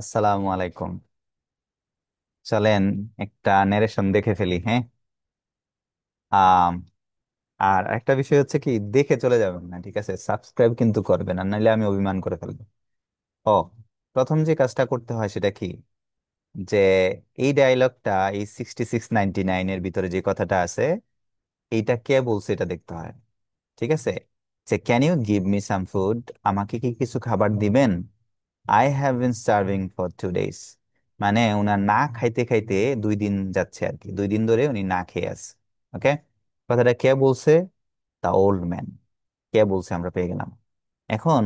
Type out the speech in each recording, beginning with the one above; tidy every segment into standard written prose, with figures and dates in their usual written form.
আসসালামু আলাইকুম। চলেন একটা নারেশন দেখে ফেলি, হ্যাঁ। আম, আর একটা বিষয় হচ্ছে কি, দেখে চলে যাবেন না, ঠিক আছে? সাবস্ক্রাইব কিন্তু করবেন, আর নাহলে আমি অভিমান করে ফেলবো। ও, প্রথম যে কাজটা করতে হয় সেটা কি, যে এই ডায়লগটা, এই 6699 এর ভিতরে যে কথাটা আছে, এইটা কে বলছে এটা দেখতে হয়। ঠিক আছে, যে can you give me some food, আমাকে কি কিছু খাবার দিবেন? I have been starving for 2 days। মানে ওনার না খাইতে খাইতে 2 দিন যাচ্ছে আর কি, 2 দিন ধরে উনি না খেয়ে আছে। ওকে, কথাটা কে বলছে? দা ওল্ড ম্যান। কে বলছে আমরা পেয়ে গেলাম। এখন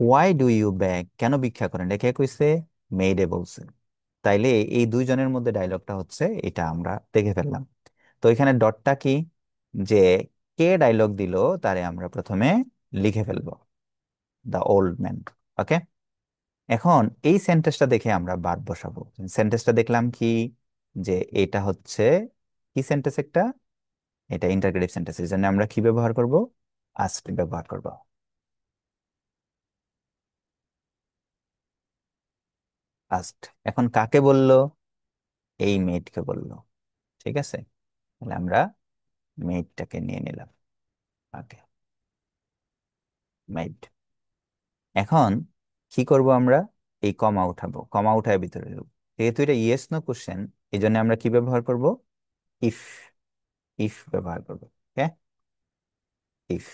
ওয়াই ডু ইউ ব্যাগ, কেন ভিক্ষা করেন, এটা কে কইছে? মেইডে বলছে। তাইলে এই দুইজনের মধ্যে ডায়লগটা হচ্ছে এটা, আমরা দেখে ফেললাম। তো এখানে ডটটা কি, যে কে ডায়লগ দিল তারে আমরা প্রথমে লিখে ফেলবো, দা ওল্ড ম্যান। ওকে, এখন এই সেন্টেন্সটা দেখে আমরা বাদ বসাবো। সেন্টেন্সটা দেখলাম কি, যে এটা হচ্ছে কি সেন্টেন্স একটা, এটা ইন্টারগ্রেটিভ সেন্টেন্স, এর জন্য আমরা কি ব্যবহার করব? আস্ট ব্যবহার করব। আস্ট এখন কাকে বললো? এই মেয়েটকে বললো। ঠিক আছে, তাহলে আমরা মেয়েটটাকে নিয়ে নিলাম আগে, মেয়েট। এখন কি করব আমরা? এই কমা উঠাবো, কমা উঠায় ভিতরে ঢুকবো। যেহেতু এটা ইয়েস নো কোশ্চেন, এই জন্য আমরা কি ব্যবহার করব? ইফ। ইফ ব্যবহার করবো। ইফ।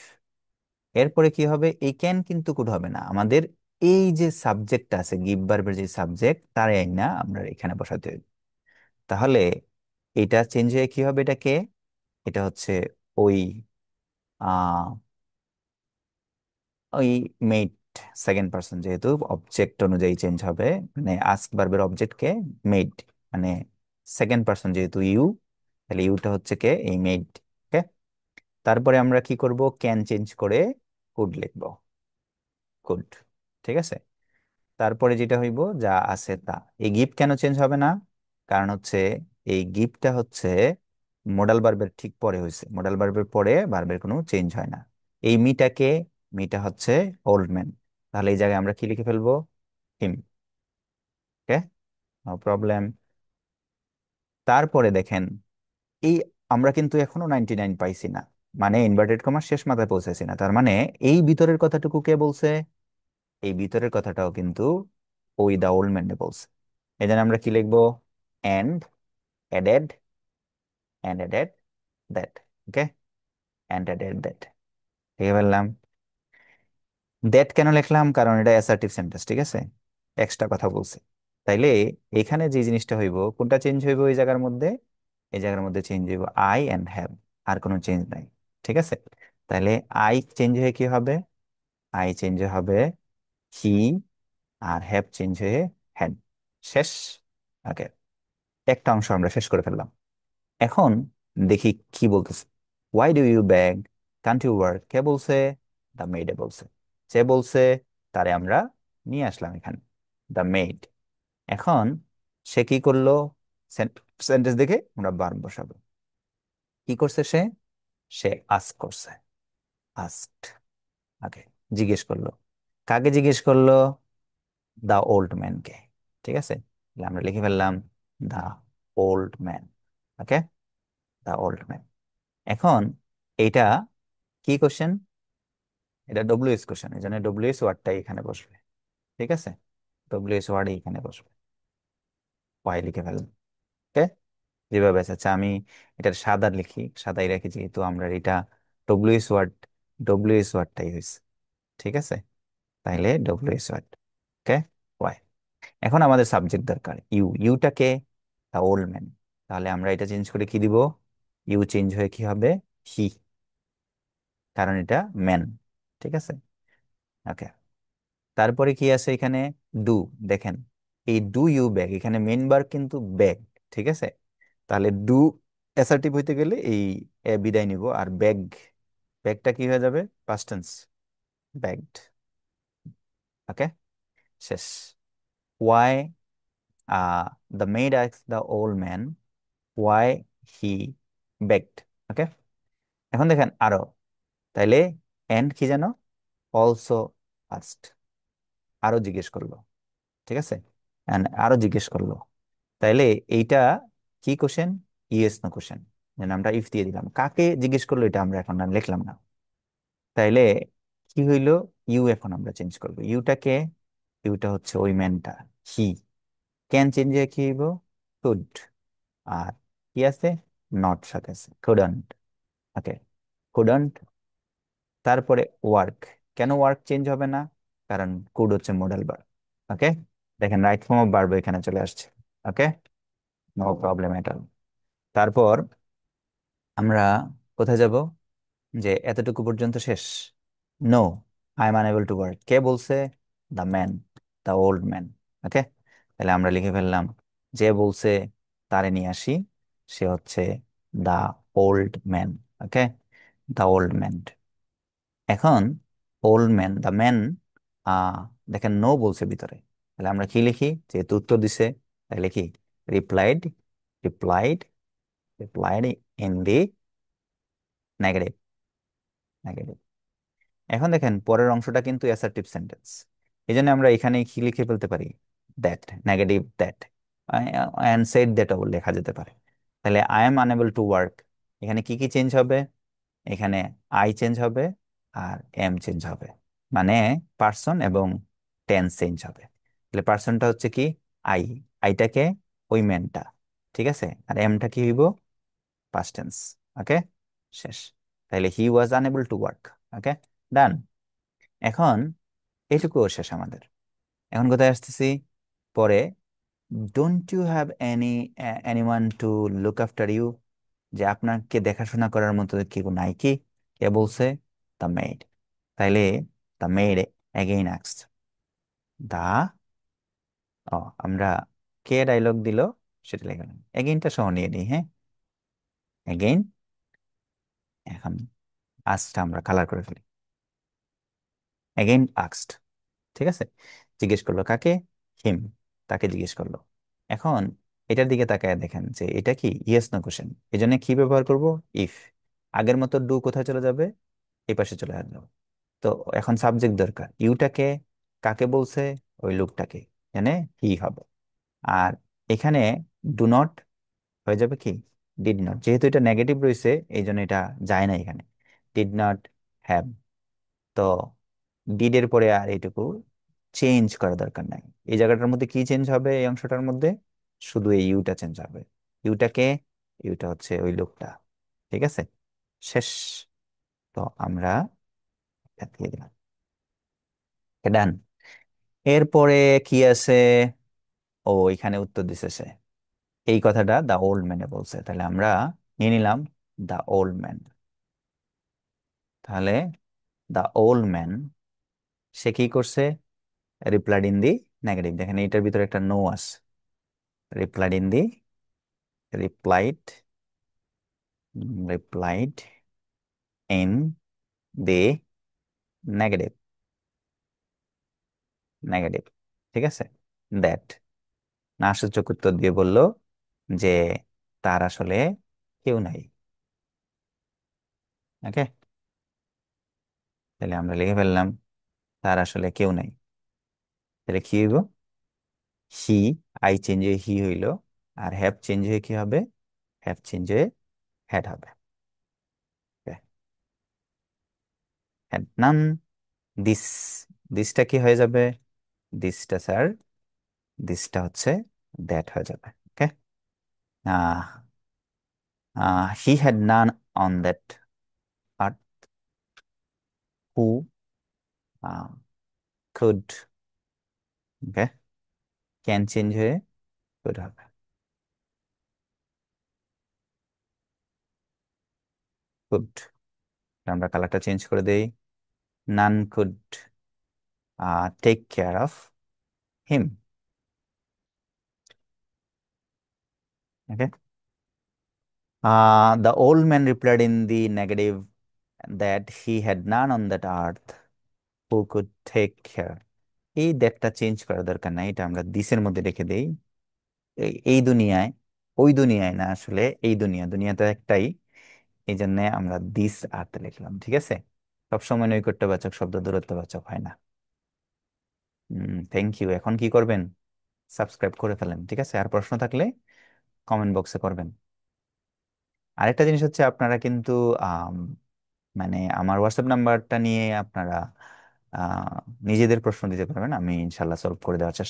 এরপরে কি হবে? এই ক্যান কিন্তু কোড হবে না আমাদের, এই যে সাবজেক্ট আছে, গিভ ভার্বের যে সাবজেক্ট, তার না আমরা এখানে বসাতে হবে। তাহলে এটা চেঞ্জ হয়ে কি হবে? এটাকে, এটা হচ্ছে ওই আহ ওই মেইড, সেকেন্ড পার্সন যেহেতু, অবজেক্ট অনুযায়ী চেঞ্জ হবে। মানে আস্ক ভার্বের অবজেক্টকে মেইড, মানে সেকেন্ড পার্সন যেহেতু ইউ, তাহলে ইউটা হচ্ছে কে? এই মেইড। ওকে, তারপরে আমরা কি করব? ক্যান চেঞ্জ করে কুড লিখবো, কুড। ঠিক আছে, তারপরে যেটা হইব যা আছে তা। এই গিফট কেন চেঞ্জ হবে না? কারণ হচ্ছে এই গিফটটা হচ্ছে মোডাল ভার্বের ঠিক পরে হয়েছে, মোডাল ভার্বের পরে ভার্বের কোনো চেঞ্জ হয় না। এই মিটাকে, মিটা হচ্ছে ওল্ড ম্যান, তাহলে এই জায়গায় আমরা কি লিখে ফেলবো? হিম। ওকে, নো প্রবলেম। তারপরে দেখেন, এই আমরা কিন্তু এখনো 99 পাইছি না, মানে ইনভার্টেড কমার শেষ মাথায় পৌঁছেছি না। তার মানে এই ভিতরের কথাটুকু কে বলছে? এই ভিতরের কথাটাও কিন্তু ওই দা ওল্ড ম্যান বলছে। এই জন্য আমরা কি লিখবো? And added, and added that. Okay, and added that লিখে ফেললাম। দ্যাট কেন লিখলাম? কারণ এটা অ্যাসার্টিভ সেন্টেন্স, ঠিক আছে, এক্সট্রা কথা বলছে। তাইলে এখানে যে জিনিসটা হইব, কোনটা চেঞ্জ হইব এই জায়গার মধ্যে? এই জায়গার মধ্যে চেঞ্জ হইব আই এন্ড হ্যাভ, আর কোনো চেঞ্জ নাই। ঠিক আছে, তাহলে আই চেঞ্জ হয়ে কি হবে? আই চেঞ্জ হবে হি, আর হ্যাভ চেঞ্জ হয়ে হ্যাড। শেষ। ওকে, একটা অংশ আমরা শেষ করে ফেললাম। এখন দেখি কি বলতেছে। Why do you bag, can't you work, কে বলছে? দ্য মেইডে বলছে। সে বলছে, তারে আমরা নিয়ে আসলাম এখানে, দ্য মেইড। এখন সে কি করলো? সেন্টেন্স দেখে আমরা ভার্ব বসাবো। কি করছে সে? সে আস্ক করছে, আস্কড। ওকে, জিজ্ঞেস করলো। কাকে জিজ্ঞেস করলো? দা ওল্ড ম্যানকে। ঠিক আছে, তাহলে আমরা লিখে ফেললাম the old man. Okay, the old man. এখন এইটা কি কোশ্চেন? এটা ডব্লিউএস কোশ্চেন, এই জন্য ডব্লিউএস ওয়ার্ডটাই এখানে বসবে। ঠিক আছে, ডব্লিউএস ওয়ার্ডই এখানে বসবে। ওয়াই লিখে ফেললাম। ওকে, যেভাবে আছে। আচ্ছা, আমি এটার সাদা লিখি, সাদাই রাখি, যেহেতু আমরা এটা ডব্লিউএস ওয়ার্ড, ডব্লিউএস ওয়ার্ডটাই হয়েছে। ঠিক আছে, তাইলে ডব্লিউএস ওয়ার্ড। ওকে, ওয়াই। এখন আমাদের সাবজেক্ট দরকার ইউ, ইউটাকে দা ওল্ড ম্যান। তাহলে আমরা এটা চেঞ্জ করে কি দিব? ইউ চেঞ্জ হয়ে কি হবে? হি, কারণ এটা ম্যান। ঠিক আছে, ওকে। তারপরে কি আছে এখানে? ডু। দেখেন, এই ডু ইউ ব্যাগ, এখানে মেন বার কিন্তু ব্যাগ। ঠিক আছে, তাহলে ডু অ্যাসার্টিভ হইতে গেলে এই এ বিদায় নিব, আর ব্যাগ, ব্যাগটা কি হয়ে যাবে? Past tense, bagged. ওকে, শেষ। Why, the maid ask the old man why he begged. Okay, এখন দেখেন আরো, তাইলে এন্ড কি জানো? অলসো আস্কড, আরো জিজ্ঞেস করলো। ঠিক আছে, And আরো জিজ্ঞেস করলো, তাইলে এইটা কি কোশ্চেন? Yes no question. আমরা ইফ দিয়ে দিলাম, কাকে জিজ্ঞেস করলো এটা আমরা এখন আর লিখলাম না। তাইলে কি হইলো? ইউ এখন আমরা চেঞ্জ করবো ইউটাকে। ইউটা হচ্ছে ওই ম্যানটা, হি। ক্যান চেঞ্জে কি হইব? কুড। আর কি আছে? নট সাথে আছে, কুডন্ট। ওকে, কুডন্ট। তারপরে ওয়ার্ক। কেন ওয়ার্ক চেঞ্জ হবে না? কারণ কুড হচ্ছে মডেল ভার্ব। ওকে, দেখেন রাইট ফর্ম অফ ভার্ব এখানে চলে আসছে। Okay, no problem at all. তারপর আমরা কোথায় যাব? যে এতটুকু পর্যন্ত শেষ? No, I am unable to work কে বলছে? The man, the old man. Okay, তাহলে আমরা লিখে ফেললাম, যে বলছে তারে নিয়ে আসি, সে হচ্ছে the old man. Okay, the old man. এখন ওল্ড ম্যান, দ্য ম্যান, আহ দেখেন নো বলছে ভিতরে, তাহলে আমরা কি লিখি? যেহেতু উত্তর দিছে, তাহলে কি? Replied, replied, replied in the negative, negative. এখন দেখেন পরের অংশটা কিন্তু অ্যাসার্টিভ সেন্টেন্স। এই জন্য আমরা এখানে কি লিখে ফেলতে পারি? That, negative that, and said দ্যাটও লেখা যেতে পারে। তাহলে I am unable to work, এখানে কি কি চেঞ্জ হবে? এখানে আই চেঞ্জ হবে, আর এম চেঞ্জ হবে, মানে পার্সন এবং টেন্স চেঞ্জ হবে। তাহলে পার্সনটা হচ্ছে কি? আই, আইটাকে ওই ম্যানটা, ঠিক আছে। আর এমটা কি হইব? Past tense. ওকে, শেষ। তাহলে he was unable to work. Okay, done. এখন এটুকুও শেষ আমাদের। এখন কোথায় আসতেছি? পরে, don't you have anyone to look after you, যে আপনাকে দেখাশোনা করার মতো কেউ নাই কি? কে বলছে? The made. তাইলে দ্য মেড অ্যাগেইন আস্কড, দা, ও আমরা কে ডায়লগ দিল সেটা লিখলাম, এগেইনটা সহ নিয়ে নিই, হ্যাঁ। এগেইন, এখন আজটা আমরা কালার করে ফেলি, এগেইন আস্কড, ঠিক আছে। জিজ্ঞেস করলো কাকে? হিম, তাকে জিজ্ঞেস করলো। এখন এটার দিকে তাকায় দেখেন যে এটা কি ইয়েস নো কোশ্চেন, এই জন্য কি ব্যবহার করব? ইফ। আগের মতো ডু কোথায় চলে যাবে? এই পাশে চলে আসবে। তো এখন সাবজেক্ট দরকার, ইউটাকে কাকে বলছে? ওই লোকটাকে, এখানে হি হবে। আর এখানে ডু নট হয়ে যাবে কি? Did not. যেহেতু এটা নেগেটিভ রয়েছে এই জন্য এটা যায় না এখানে, ডিড নট হ্যাভ। তো ডিড এর পরে আর এইটুকু চেঞ্জ করা দরকার নাই। এই জায়গাটার মধ্যে কি চেঞ্জ হবে? এই অংশটার মধ্যে শুধু এই ইউটা চেঞ্জ হবে। ইউটাকে, ইউটা হচ্ছে ওই লোকটা, ঠিক আছে। শেষ। তো আমরা এটা দিয়ে দিলাম, ডান। এরপরে কি আছে? ও এখানে উত্তর দিছে সে, এই কথাটা দা ওল্ড ম্যানে বলছে, তাহলে আমরা নিয়ে নিলাম দা ওল্ড ম্যান। তাহলে দা ওল্ড ম্যান, সে কি করছে? Replied in the negative. দেখেন এটার ভিতরে একটা নো আছে, replied in the, replied, replied in the negative, negative, ঠিক আছে। দ্যাট, না সূচক উত্তর দিয়ে বলল যে তার আসলে কেউ নাই। ওকে, তাহলে আমরা লিখে ফেললাম তার আসলে কেউ নাই। তাহলে কি হইব? হি, আই চেঞ্জ হয়ে হি হইল, আর হ্যাভ চেঞ্জ হয়ে কি হবে? হ্যাভ চেঞ্জ হয়ে হ্যাড হবে। হ্যাড নান দিস, দিসটা কি হয়ে যাবে? দিসটা স্যার, দিসটা হচ্ছে দ্যাট হয়ে যাবে। Okay, he had none on that art who could, okay, can change হয়ে কুড হবে, কুড। আমরা কালারটা চেঞ্জ করে দেই, none could take care of him. Okay, the old man replied in the negative that he had none on that earth who could take care. এই দ্যাটটা change করার দরকার নাই, এটা আমরা দিসের মধ্যে রেখে দেই। এই দুনিয়ায়, ওই দুনিয়ায় না, আসলে এই দুনিয়া, দুনিয়া তো একটাই, এই জন্য আমরা দিস আর্থ লিখলাম, ঠিক আছে। সবসময় নৈকট্যবাচক শব্দ দূরত্ববাচক হয় না। Thank you. এখন কি করবেন? সাবস্ক্রাইব করে ফেলেন, ঠিক আছে? আর প্রশ্ন থাকলে কমেন্ট বক্সে করবেন। আরেকটা জিনিস হচ্ছে আপনারা কিন্তু আম, মানে আমার হোয়াটসঅ্যাপ নাম্বারটা নিয়ে আপনারা নিজেদের প্রশ্ন দিতে পারবেন, আমি ইনশাল্লাহ সলভ করে দেওয়ার চেষ্টা